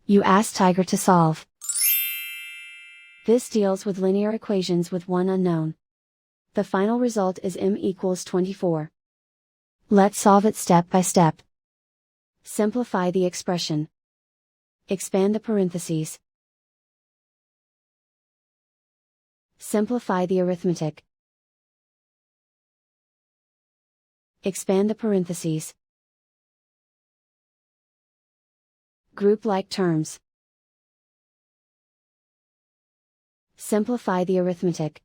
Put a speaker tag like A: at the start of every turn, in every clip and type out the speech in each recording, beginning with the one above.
A: You ask Tiger to solve. This deals with linear equations with one unknown. The final result is m equals 24. Let's solve it step by step. Simplify the expression. Expand the parentheses. Simplify the arithmetic. Expand the parentheses. Group like terms. Simplify the arithmetic.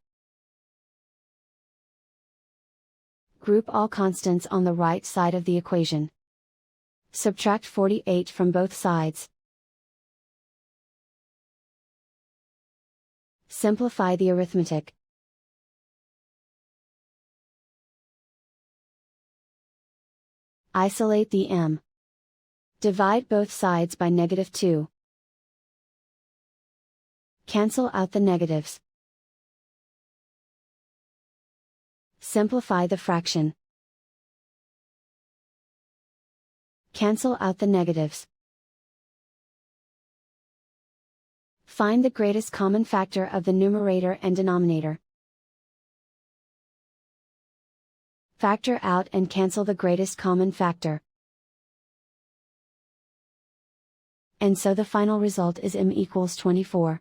A: Group all constants on the right side of the equation. Subtract 48 from both sides. Simplify the arithmetic. Isolate the m. Divide both sides by -2. Cancel out the negatives. Simplify the fraction. Cancel out the negatives. Find the greatest common factor of the numerator and denominator. Factor out and cancel the greatest common factor. And so the final result is m equals 24.